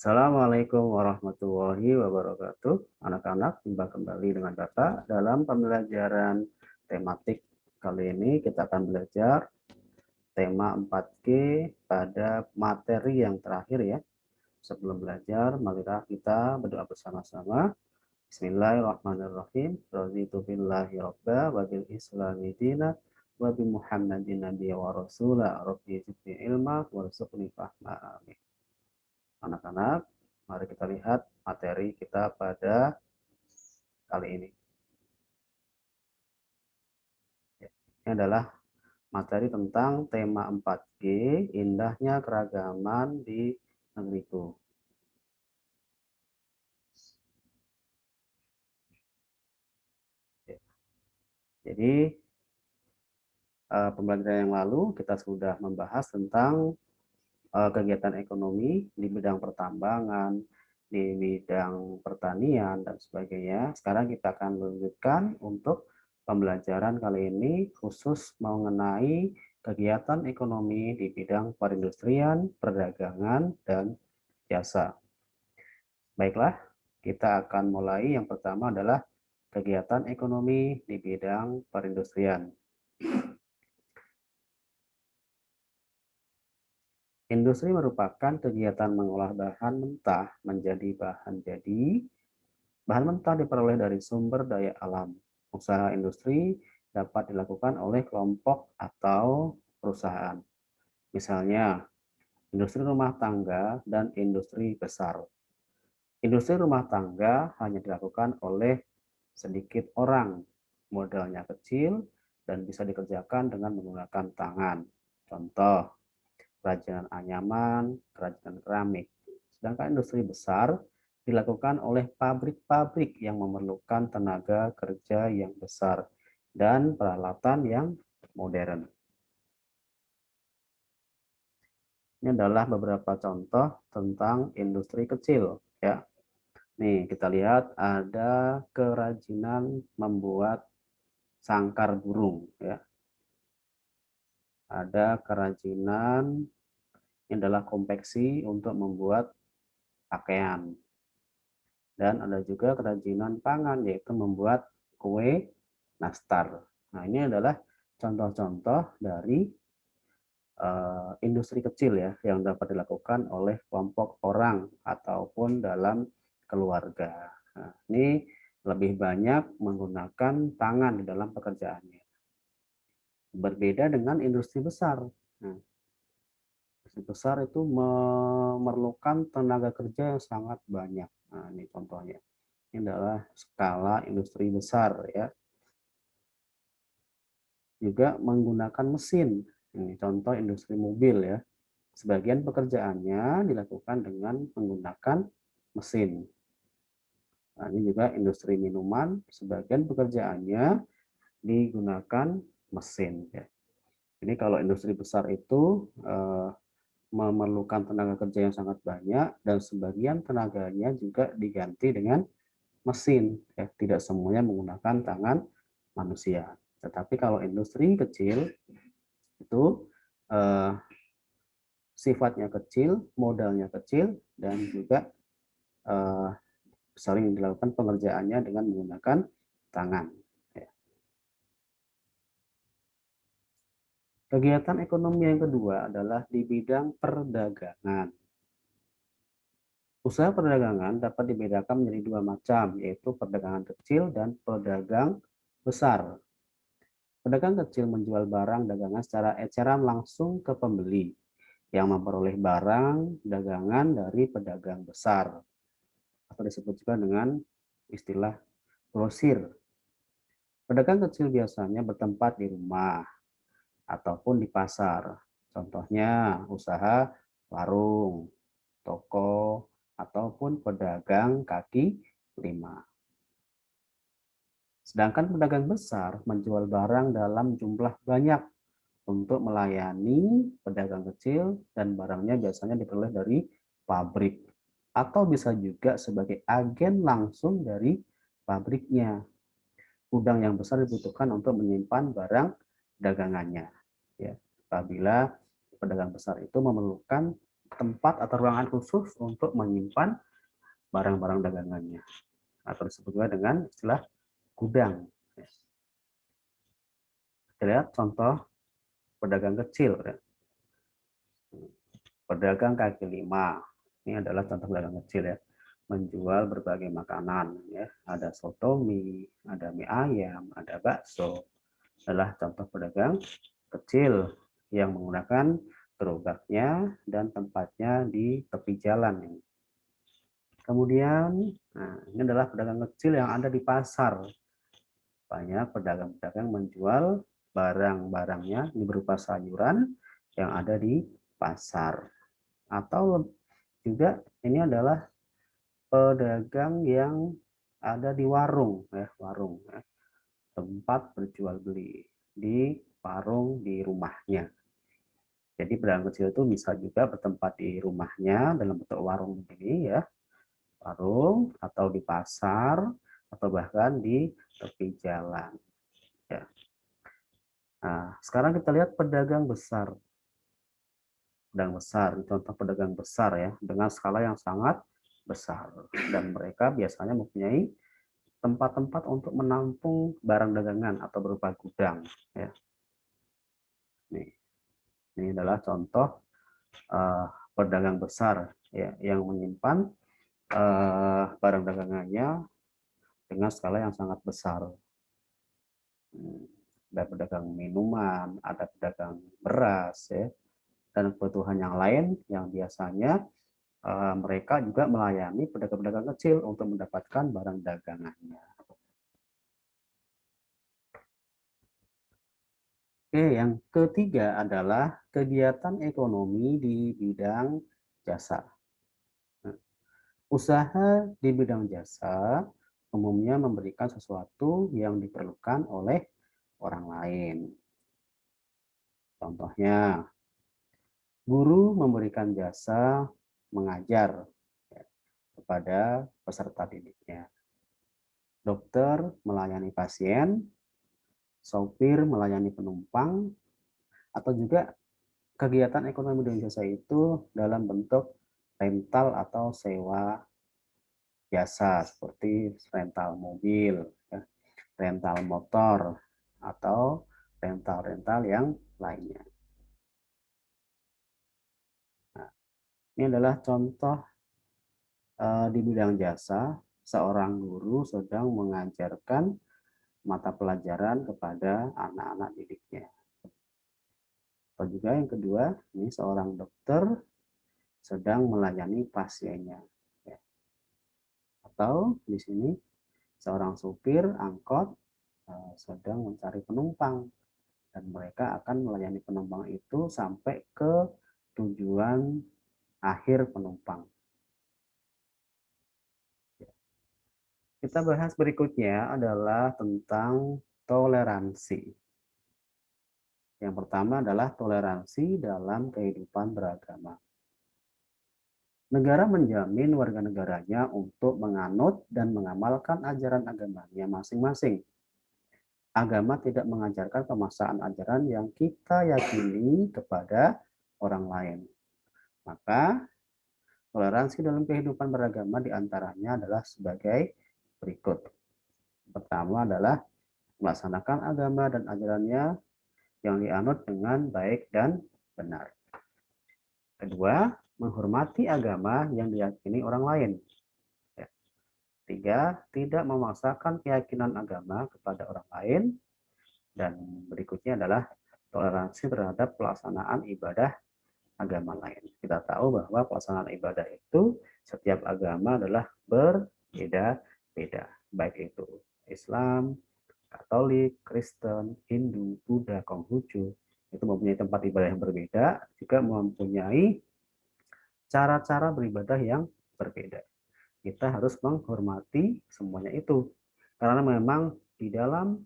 Assalamualaikum warahmatullahi wabarakatuh. Anak-anak, jumpa kembali dengan Kakak dalam pembelajaran tematik. Kali ini kita akan belajar tema 4G pada materi yang terakhir ya. Sebelum belajar, marilah kita berdoa bersama-sama. Bismillahirrahmanirrahim. Raditu billahi robba wa bil islami dina wa bi Muhammadin nabiyya wa rasula. Rabbi zidni ilma warzuqni fahma. Amin. Anak-anak, mari kita lihat materi kita pada kali ini. Ini adalah materi tentang tema 4G, indahnya keragaman di negeriku. Jadi, pembelajaran yang lalu kita sudah membahas tentang kegiatan ekonomi di bidang pertambangan, di bidang pertanian, dan sebagainya. Sekarang kita akan lanjutkan untuk pembelajaran kali ini khusus mengenai kegiatan ekonomi di bidang perindustrian, perdagangan, dan jasa. Baiklah, kita akan mulai. Yang pertama adalah kegiatan ekonomi di bidang perindustrian. Industri merupakan kegiatan mengolah bahan mentah menjadi bahan jadi. Bahan mentah diperoleh dari sumber daya alam. Usaha industri dapat dilakukan oleh kelompok atau perusahaan. Misalnya, industri rumah tangga dan industri besar. Industri rumah tangga hanya dilakukan oleh sedikit orang. Modalnya kecil dan bisa dikerjakan dengan menggunakan tangan. Contoh, kerajinan anyaman, kerajinan keramik. Sedangkan industri besar dilakukan oleh pabrik-pabrik yang memerlukan tenaga kerja yang besar dan peralatan yang modern. Ini adalah beberapa contoh tentang industri kecil ya. Nih, kita lihat ada kerajinan membuat sangkar burung ya. Ada kerajinan yang adalah konveksi untuk membuat pakaian. Dan ada juga kerajinan pangan, yaitu membuat kue nastar. Nah, ini adalah contoh-contoh dari industri kecil ya, yang dapat dilakukan oleh kelompok orang ataupun dalam keluarga. Nah, ini lebih banyak menggunakan tangan di dalam pekerjaannya. Berbeda dengan industri besar. Nah, industri besar itu memerlukan tenaga kerja yang sangat banyak. Nah, ini contohnya. Ini adalah skala industri besar ya. Juga menggunakan mesin. Ini contoh industri mobil ya. Sebagian pekerjaannya dilakukan dengan menggunakan mesin. Nah, ini juga industri minuman, sebagian pekerjaannya digunakan mesin ya. Ini kalau industri besar itu memerlukan tenaga kerja yang sangat banyak dan sebagian tenaganya juga diganti dengan mesin ya, tidak semuanya menggunakan tangan manusia. Tetapi kalau industri kecil itu eh, sifatnya kecil, modalnya kecil, dan juga eh, sering dilakukan pengerjaannya dengan menggunakan tangan. Ya. Kegiatan ekonomi yang kedua adalah di bidang perdagangan. Usaha perdagangan dapat dibedakan menjadi dua macam, yaitu perdagangan kecil dan pedagang besar. Pedagang kecil menjual barang dagangan secara eceran langsung ke pembeli yang memperoleh barang dagangan dari pedagang besar, atau disebut juga dengan istilah grosir. Pedagang kecil biasanya bertempat di rumah ataupun di pasar. Contohnya usaha warung, toko, ataupun pedagang kaki lima. Sedangkan pedagang besar menjual barang dalam jumlah banyak untuk melayani pedagang kecil dan barangnya biasanya diperoleh dari pabrik atau bisa juga sebagai agen langsung dari pabriknya. Gudang yang besar dibutuhkan untuk menyimpan barang dagangannya. Ya, apabila pedagang besar itu memerlukan tempat atau ruangan khusus untuk menyimpan barang-barang dagangannya, atau disebut juga dengan istilah gudang. Kita lihat contoh pedagang kecil. Pedagang kaki lima. Ini adalah contoh pedagang kecil ya. Menjual berbagai makanan ya. Ada soto mie, ada mie ayam, ada bakso. Adalah contoh pedagang kecil yang menggunakan gerobaknya dan tempatnya di tepi jalan. Kemudian, nah, ini adalah pedagang kecil yang ada di pasar. Banyak pedagang-pedagang menjual barang-barangnya ini berupa sayuran yang ada di pasar. Atau juga ini adalah pedagang yang ada di warung, warung, tempat berjual beli di warung di rumahnya. Jadi pedagang kecil itu bisa juga bertempat di rumahnya dalam bentuk warung ini ya, warung atau di pasar atau bahkan di tepi jalan. Ya. Nah, sekarang kita lihat pedagang besar. Pedagang besar, contoh pedagang besar ya, dengan skala yang sangat besar. Dan mereka biasanya mempunyai tempat-tempat untuk menampung barang dagangan atau berupa gudang. Ya. Ini adalah contoh pedagang besar ya, yang menyimpan barang dagangannya dengan skala yang sangat besar. Ada pedagang minuman, ada pedagang beras, ya, dan kebutuhan yang lain yang biasanya mereka juga melayani pedagang-pedagang kecil untuk mendapatkan barang dagangannya. Oke, yang ketiga adalah kegiatan ekonomi di bidang jasa. Nah, usaha di bidang jasa umumnya memberikan sesuatu yang diperlukan oleh orang lain. Contohnya, guru memberikan jasa mengajar ya, kepada peserta didiknya. Dokter melayani pasien, sopir melayani penumpang, atau juga kegiatan ekonomi dan jasa itu dalam bentuk rental atau sewa jasa seperti rental mobil, ya, rental motor, atau rental-rental yang lainnya. Nah, ini adalah contoh di bidang jasa, seorang guru sedang mengajarkan mata pelajaran kepada anak-anak didiknya. Atau juga yang kedua, ini seorang dokter sedang melayani pasiennya. Ya. Atau di sini seorang supir angkot sedang mencari penumpang dan mereka akan melayani penumpang itu sampai ke tujuan akhir penumpang. Kita bahas berikutnya adalah tentang toleransi. Yang pertama adalah toleransi dalam kehidupan beragama. Negara menjamin warga negaranya untuk menganut dan mengamalkan ajaran agamanya masing-masing. Agama tidak mengajarkan pemaksaan ajaran yang kita yakini kepada orang lain. Maka toleransi dalam kehidupan beragama diantaranya adalah sebagai berikut. Pertama adalah melaksanakan agama dan ajarannya yang dianut dengan baik dan benar. Kedua, menghormati agama yang diyakini orang lain. Tiga, tidak memaksakan keyakinan agama kepada orang lain. Dan berikutnya adalah toleransi terhadap pelaksanaan ibadah agama lain. Kita tahu bahwa pelaksanaan ibadah itu setiap agama adalah berbeda-beda. Baik itu Islam, Katolik, Kristen, Hindu, Buddha, Konghucu, itu mempunyai tempat ibadah yang berbeda, juga mempunyai cara-cara beribadah yang berbeda. Kita harus menghormati semuanya itu. Karena memang di dalam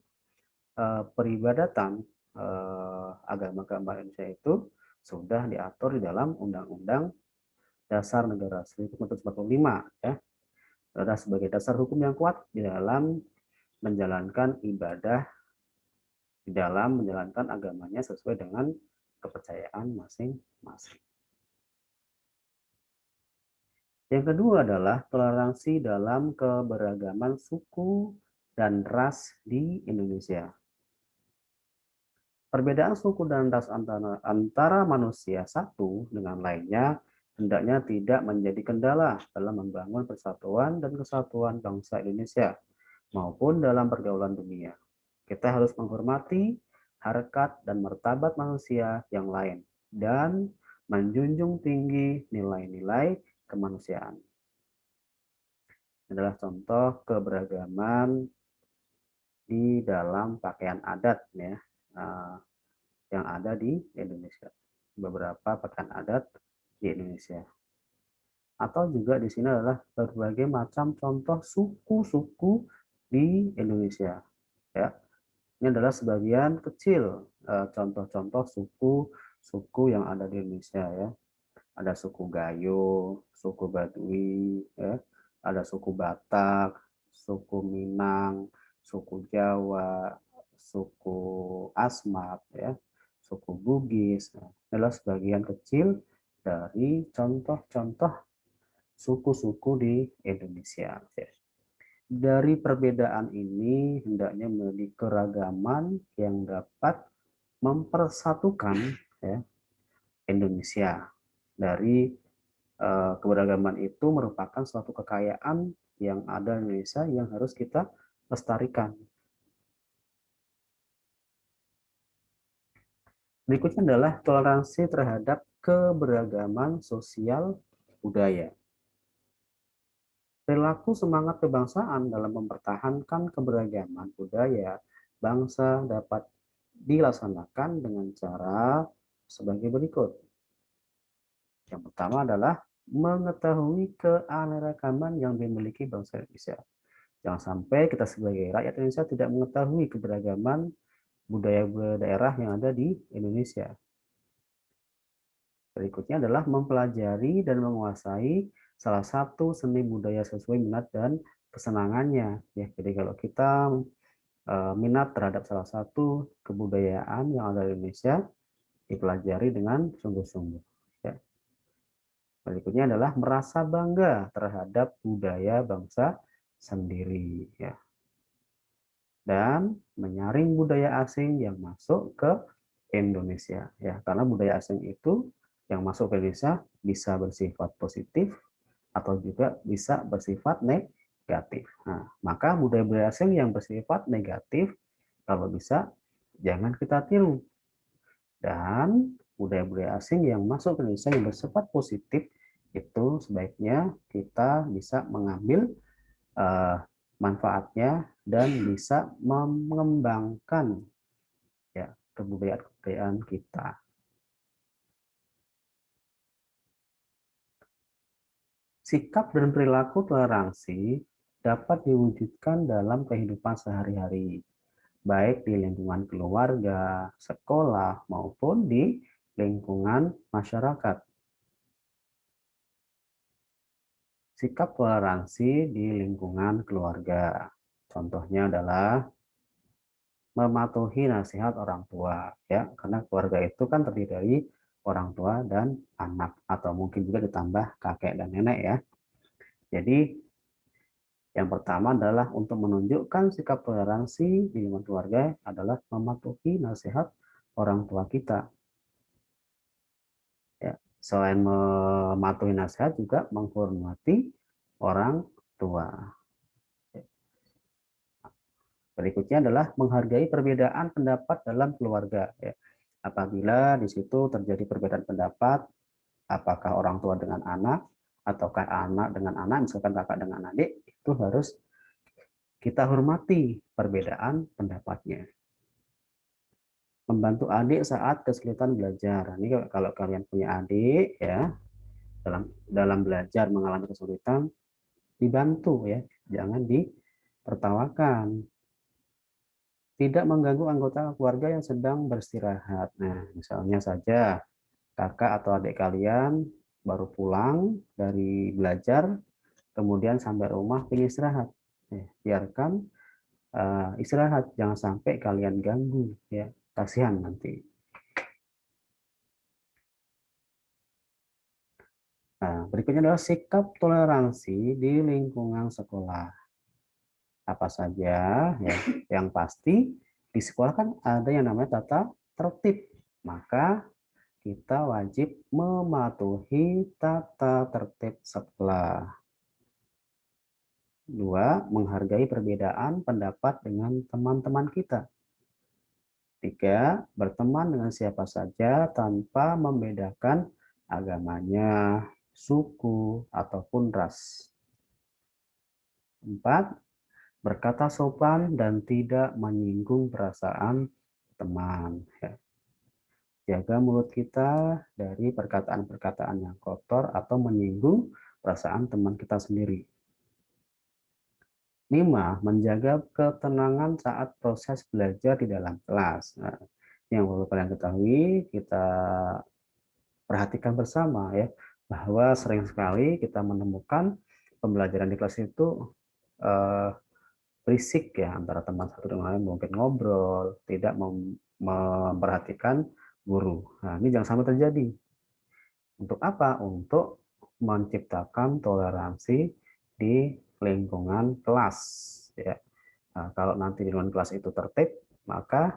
peribadatan agama-agama Indonesia itu sudah diatur di dalam Undang-Undang Dasar Negara 1945 ya. Adalah sebagai dasar hukum yang kuat di dalam menjalankan ibadah, di dalam menjalankan agamanya sesuai dengan kepercayaan masing-masing. Yang kedua adalah toleransi dalam keberagaman suku dan ras di Indonesia. Perbedaan suku dan ras antara manusia satu dengan lainnya hendaknya tidak menjadi kendala dalam membangun persatuan dan kesatuan bangsa Indonesia maupun dalam pergaulan dunia. Kita harus menghormati harkat dan martabat manusia yang lain dan menjunjung tinggi nilai-nilai kemanusiaan. Ini adalah contoh keberagaman di dalam pakaian adat ya, yang ada di Indonesia. Beberapa pakaian adat di Indonesia. Atau juga di sini adalah berbagai macam contoh suku-suku di Indonesia. Ya, ini adalah sebagian kecil contoh-contoh suku yang ada di Indonesia ya. Ada suku Gayo, suku Baduy, ya. Ada suku Batak, suku Minang, suku Jawa, suku Asmat, ya, suku Bugis. Nah, adalah sebagian kecil dari contoh-contoh suku-suku di Indonesia. Ya. Dari perbedaan ini hendaknya menjadi keragaman yang dapat mempersatukan ya, Indonesia. Dari keberagaman itu merupakan suatu kekayaan yang ada di Indonesia yang harus kita lestarikan. Berikutnya adalah toleransi terhadap keberagaman sosial budaya. Perilaku semangat kebangsaan dalam mempertahankan keberagaman budaya bangsa dapat dilaksanakan dengan cara sebagai berikut. Yang pertama adalah mengetahui keanekaragaman yang dimiliki bangsa Indonesia. Jangan sampai kita sebagai rakyat Indonesia tidak mengetahui keberagaman budaya daerah yang ada di Indonesia. Berikutnya adalah mempelajari dan menguasai salah satu seni budaya sesuai minat dan kesenangannya. Ya, jadi kalau kita minat terhadap salah satu kebudayaan yang ada di Indonesia, dipelajari dengan sungguh-sungguh. Ya. Berikutnya adalah merasa bangga terhadap budaya bangsa sendiri. Ya. Dan menyaring budaya asing yang masuk ke Indonesia ya, karena budaya asing itu yang masuk ke Indonesia bisa bersifat positif atau juga bisa bersifat negatif. Nah, maka budaya-budaya asing yang bersifat negatif kalau bisa jangan kita tiru, dan budaya-budaya asing yang masuk ke Indonesia yang bersifat positif itu sebaiknya kita bisa mengambil manfaatnya dan bisa mengembangkan ya kebudayaan kita. Sikap dan perilaku toleransi dapat diwujudkan dalam kehidupan sehari-hari, baik di lingkungan keluarga, sekolah, maupun di lingkungan masyarakat. Sikap toleransi di lingkungan keluarga. Contohnya adalah mematuhi nasihat orang tua ya, karena keluarga itu kan terdiri dari orang tua dan anak atau mungkin juga ditambah kakek dan nenek ya. Jadi yang pertama adalah untuk menunjukkan sikap toleransi di lingkungan keluarga adalah mematuhi nasihat orang tua kita. Ya, selain mematuhi nasihat juga menghormati orang tua. Berikutnya adalah menghargai perbedaan pendapat dalam keluarga. Ya. Apabila di situ terjadi perbedaan pendapat, apakah orang tua dengan anak, ataukah anak dengan anak, misalkan kakak dengan adik, itu harus kita hormati perbedaan pendapatnya. Membantu adik saat kesulitan belajar. Ini kalau kalian punya adik ya, dalam belajar mengalami kesulitan, dibantu ya, jangan ditertawakan. Tidak mengganggu anggota keluarga yang sedang beristirahat. Nah, misalnya saja kakak atau adik kalian baru pulang dari belajar, kemudian sampai rumah ingin istirahat. Biarkan istirahat, jangan sampai kalian ganggu, ya, kasihan nanti. Nah, Berikutnya adalah sikap toleransi di lingkungan sekolah. Apa saja ya? Yang pasti di sekolah kan ada yang namanya tata tertib. Maka kita wajib mematuhi tata tertib sekolah. Dua, menghargai perbedaan pendapat dengan teman-teman kita. Tiga, berteman dengan siapa saja tanpa membedakan agamanya, suku, ataupun ras. Empat, berkata sopan dan tidak menyinggung perasaan teman. Jaga mulut kita dari perkataan-perkataan yang kotor atau menyinggung perasaan teman kita sendiri. 5. Menjaga ketenangan saat proses belajar di dalam kelas. Nah, yang perlu kalian ketahui, kita perhatikan bersama ya, bahwa sering sekali kita menemukan pembelajaran di kelas itu eh, berisik ya, antara teman satu dengan lain mungkin ngobrol, tidak memperhatikan guru. Nah, ini jangan sampai terjadi. Untuk apa? Untuk menciptakan toleransi di lingkungan kelas. Ya. Nah, kalau nanti di lingkungan kelas itu tertib, maka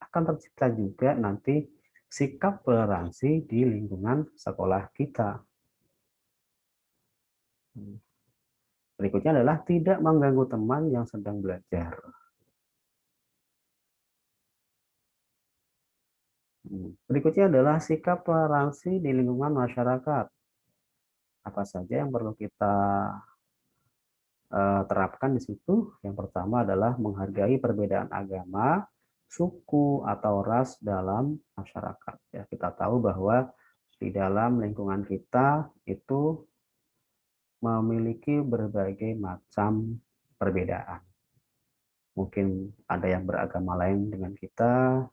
akan tercipta juga nanti sikap toleransi di lingkungan sekolah kita. Berikutnya adalah tidak mengganggu teman yang sedang belajar. Berikutnya adalah sikap toleransi di lingkungan masyarakat. Apa saja yang perlu kita terapkan di situ? Yang pertama adalah menghargai perbedaan agama, suku, atau ras dalam masyarakat. Ya, kita tahu bahwa di dalam lingkungan kita itu memiliki berbagai macam perbedaan. Mungkin ada yang beragama lain dengan kita,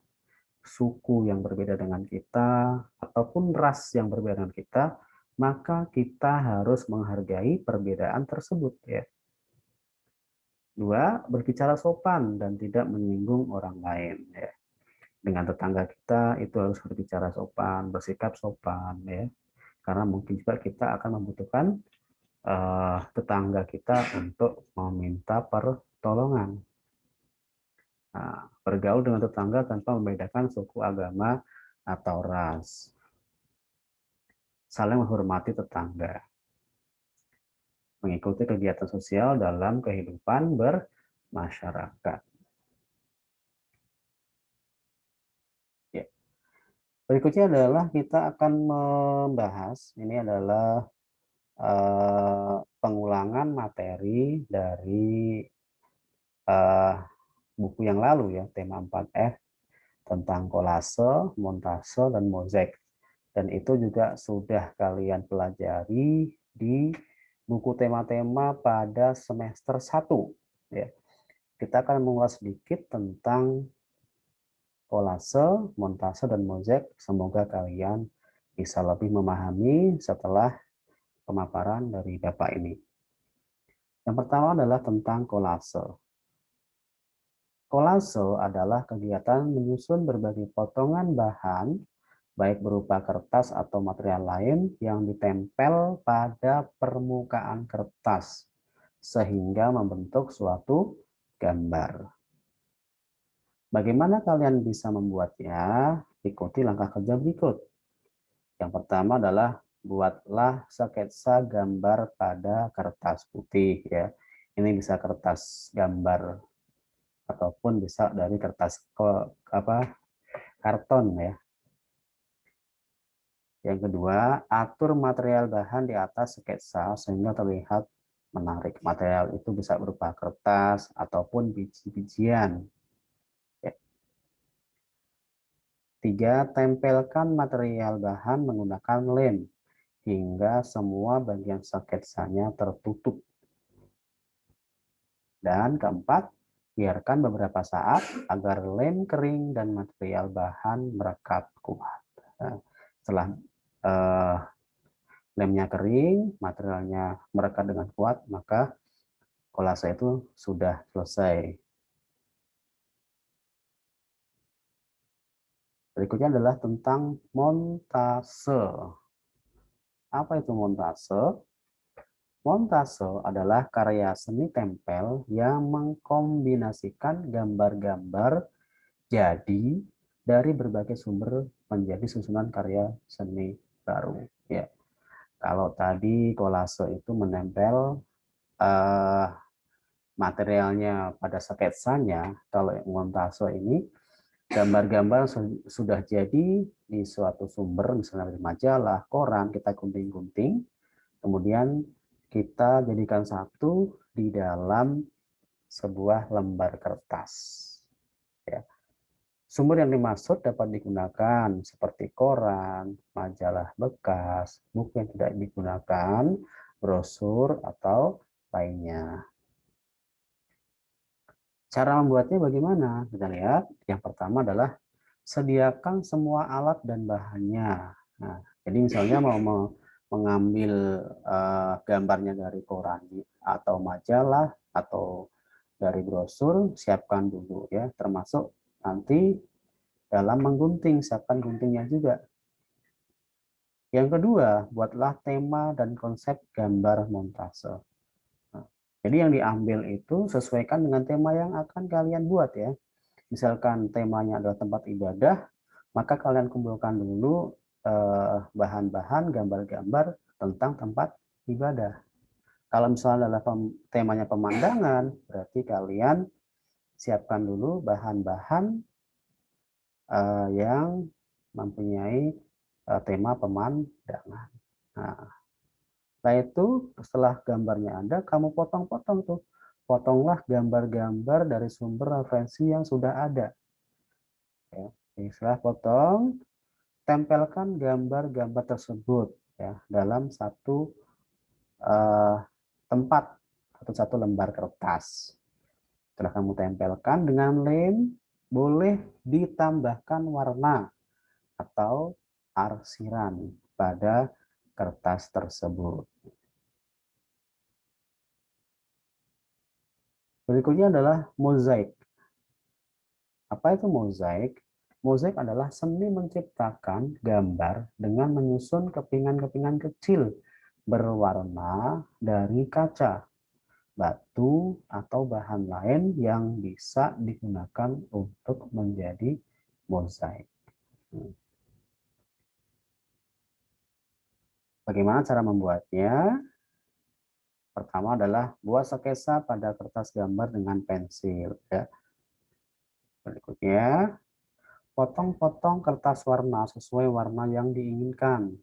suku yang berbeda dengan kita, ataupun ras yang berbeda dengan kita, maka kita harus menghargai perbedaan tersebut ya. Dua, berbicara sopan dan tidak menyinggung orang lain ya. Dengan tetangga kita itu harus berbicara sopan, bersikap sopan ya. Karena mungkin juga kita akan membutuhkan tetangga kita untuk meminta pertolongan. Nah, bergaul dengan tetangga tanpa membedakan suku, agama, atau ras. Saling menghormati tetangga. Mengikuti kegiatan sosial dalam kehidupan bermasyarakat. Ya. Berikutnya adalah kita akan membahas, ini adalah pengulangan materi dari buku yang lalu ya, tema 4F tentang kolase, montase, dan mozaik. Dan itu juga sudah kalian pelajari di buku tema-tema pada semester 1. Ya. Kita akan mengulas sedikit tentang kolase, montase, dan mozaik. Semoga kalian bisa lebih memahami setelah pemaparan dari Bapak ini. Yang pertama adalah tentang kolase. Kolase adalah kegiatan menyusun berbagai potongan bahan, baik berupa kertas atau material lain yang ditempel pada permukaan kertas, sehingga membentuk suatu gambar. Bagaimana kalian bisa membuatnya? Ikuti langkah kerja berikut. Yang pertama adalah buatlah sketsa gambar pada kertas putih ya. Ini bisa kertas gambar ataupun bisa dari kertas karton ya. Yang kedua, atur material bahan di atas sketsa sehingga terlihat menarik. Material itu bisa berupa kertas ataupun biji-bijian. Ya. Tiga, tempelkan material bahan menggunakan lem hingga semua bagian sketsanya tertutup. Dan keempat, biarkan beberapa saat agar lem kering dan material bahan merekat kuat. Nah, setelah lemnya kering, materialnya merekat dengan kuat, maka kolase itu sudah selesai. Berikutnya adalah tentang montase. Apa itu montase? Montase adalah karya seni tempel yang mengkombinasikan gambar-gambar jadi dari berbagai sumber menjadi susunan karya seni baru. Ya, kalau tadi kolase itu menempel eh, materialnya pada sketsanya, kalau montase ini gambar-gambar sudah jadi di suatu sumber, misalnya di majalah, koran, kita gunting-gunting, kemudian kita jadikan satu di dalam sebuah lembar kertas. Ya. Sumber yang dimaksud dapat digunakan seperti koran, majalah bekas, buku yang tidak digunakan, brosur, atau lainnya. Cara membuatnya bagaimana? Kita lihat. Yang pertama adalah sediakan semua alat dan bahannya. Nah, jadi misalnya mau mengambil gambarnya dari koran atau majalah atau dari brosur, siapkan dulu ya, termasuk nanti dalam menggunting, siapkan guntingnya juga. Yang kedua, buatlah tema dan konsep gambar montase. Nah, jadi yang diambil itu sesuaikan dengan tema yang akan kalian buat ya. Misalkan temanya adalah tempat ibadah, maka kalian kumpulkan dulu bahan-bahan, gambar-gambar tentang tempat ibadah. Kalau misalnya adalah temanya pemandangan, berarti kalian siapkan dulu bahan-bahan yang mempunyai tema pemandangan. Nah, setelah itu, setelah gambarnya ada, kamu potong-potong tuh. Potonglah gambar-gambar dari sumber referensi yang sudah ada. Ya. Setelah potong, tempelkan gambar-gambar tersebut ya dalam satu uh, tempat atau satu lembar kertas. Setelah kamu tempelkan dengan lem, boleh ditambahkan warna atau arsiran pada kertas tersebut. Berikutnya adalah mozaik. Apa itu mozaik? Mozaik adalah seni menciptakan gambar dengan menyusun kepingan-kepingan kecil berwarna dari kaca, batu, atau bahan lain yang bisa digunakan untuk menjadi mozaik. Bagaimana cara membuatnya? Pertama adalah buat sketsa pada kertas gambar dengan pensil. Ya. Berikutnya, potong-potong kertas warna sesuai warna yang diinginkan.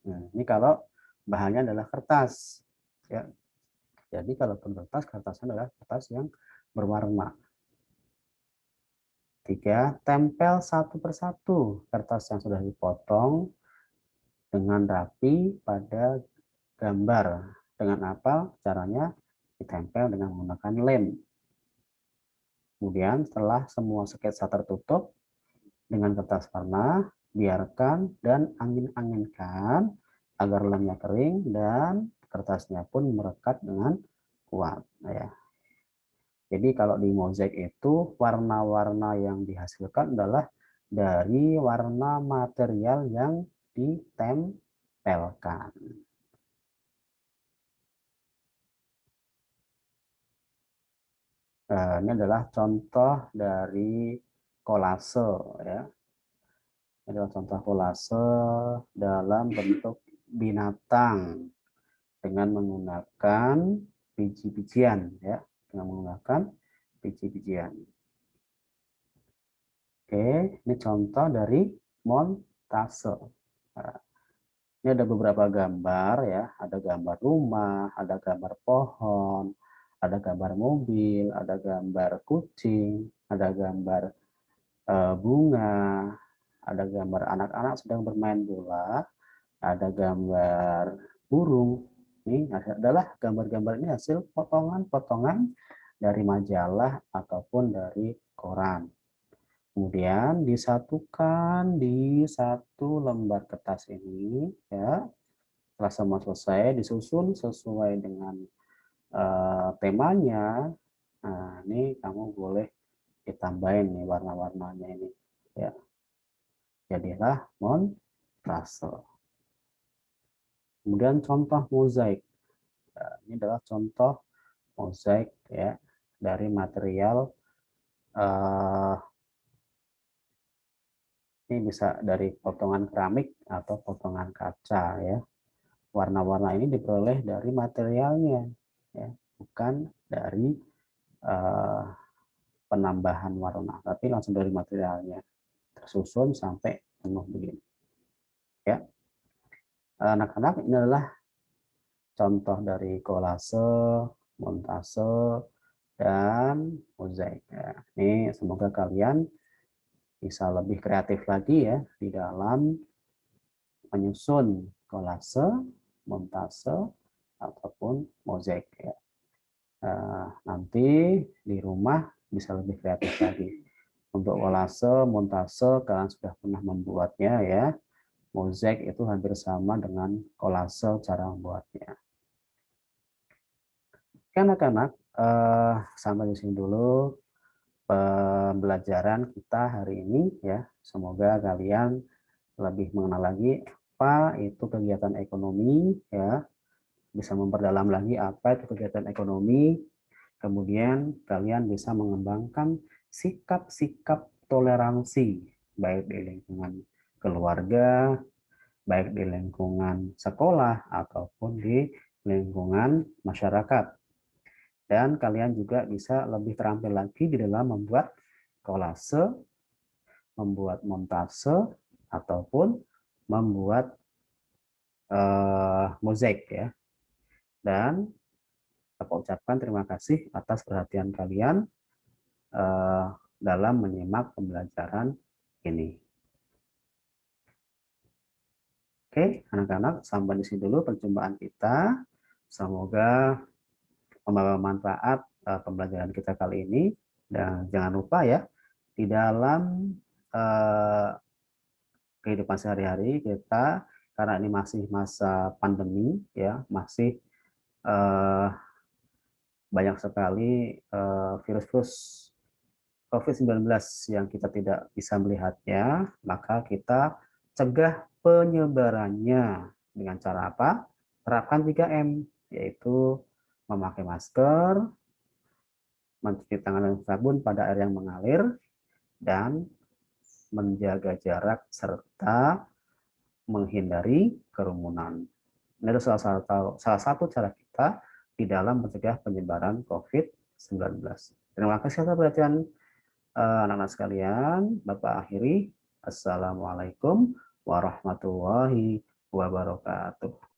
Nah, ini kalau bahannya adalah kertas. Ya. Jadi kalau kertas, kertasnya adalah kertas yang berwarna. 3. Tempel satu persatu kertas yang sudah dipotong dengan rapi pada gambar. Dengan apa? Caranya ditempel dengan menggunakan lem. Kemudian setelah semua sketsa tertutup dengan kertas warna, biarkan dan angin-anginkan agar lemnya kering dan kertasnya pun merekat dengan kuat. Ya. Jadi kalau di mozaik itu warna-warna yang dihasilkan adalah dari warna material yang ditempelkan. Ini adalah contoh dari kolase ya. Ini adalah contoh kolase dalam bentuk binatang dengan menggunakan biji-bijian ya, dengan menggunakan biji-bijian. Oke, ini contoh dari montase. Nah, ini ada beberapa gambar ya, ada gambar rumah, ada gambar pohon, ada gambar mobil, ada gambar kucing, ada gambar bunga, ada gambar anak-anak sedang bermain bola, ada gambar burung. Ini adalah gambar-gambar ini hasil potongan-potongan dari majalah ataupun dari koran. Kemudian disatukan di satu lembar kertas ini ya. Setelah semua selesai disusun sesuai dengan temanya. Nah, ini kamu boleh ditambahin nih warna-warnanya ini ya. Jadilah montase. Kemudian contoh mozaik. Nah, ini adalah contoh mozaik ya dari material ini bisa dari potongan keramik atau potongan kaca ya. Warna-warna ini diperoleh dari materialnya ya, bukan dari penambahan warna, tapi langsung dari materialnya tersusun sampai penuh begini ya. Anak-anak, ini adalah contoh dari kolase, montase, dan mozaik ya. Ini semoga kalian bisa lebih kreatif lagi ya di dalam menyusun kolase, montase, ataupun mozaik ya. Nanti di rumah bisa lebih kreatif lagi. Untuk kolase, montase kalian sudah pernah membuatnya ya. Mozaik itu hampir sama dengan kolase cara membuatnya. Oke anak-anak, sampai di sini dulu pembelajaran kita hari ini ya. Semoga kalian lebih mengenal lagi apa itu kegiatan ekonomi ya, bisa memperdalam lagi apa itu kegiatan ekonomi, kemudian kalian bisa mengembangkan sikap-sikap toleransi baik di lingkungan keluarga, baik di lingkungan sekolah ataupun di lingkungan masyarakat. Dan kalian juga bisa lebih terampil lagi di dalam membuat kolase, membuat montase, ataupun membuat mozaik ya. Dan aku ucapkan terima kasih atas perhatian kalian dalam menyimak pembelajaran ini. Oke, anak-anak, sampai di sini dulu perjumpaan kita. Semoga membawa manfaat pembelajaran kita kali ini. Dan jangan lupa ya, di dalam kehidupan sehari-hari kita, karena ini masih masa pandemi ya, masih banyak sekali virus-virus COVID-19 yang kita tidak bisa melihatnya, maka kita cegah penyebarannya dengan cara apa? Terapkan 3M, yaitu memakai masker, mencuci tangan dengan sabun pada air yang mengalir, dan menjaga jarak serta menghindari kerumunan. Ini adalah salah satu cara kita di dalam mencegah penyebaran COVID-19. Terima kasih atas perhatian anak-anak sekalian. Bapak akhiri. Assalamualaikum warahmatullahi wabarakatuh.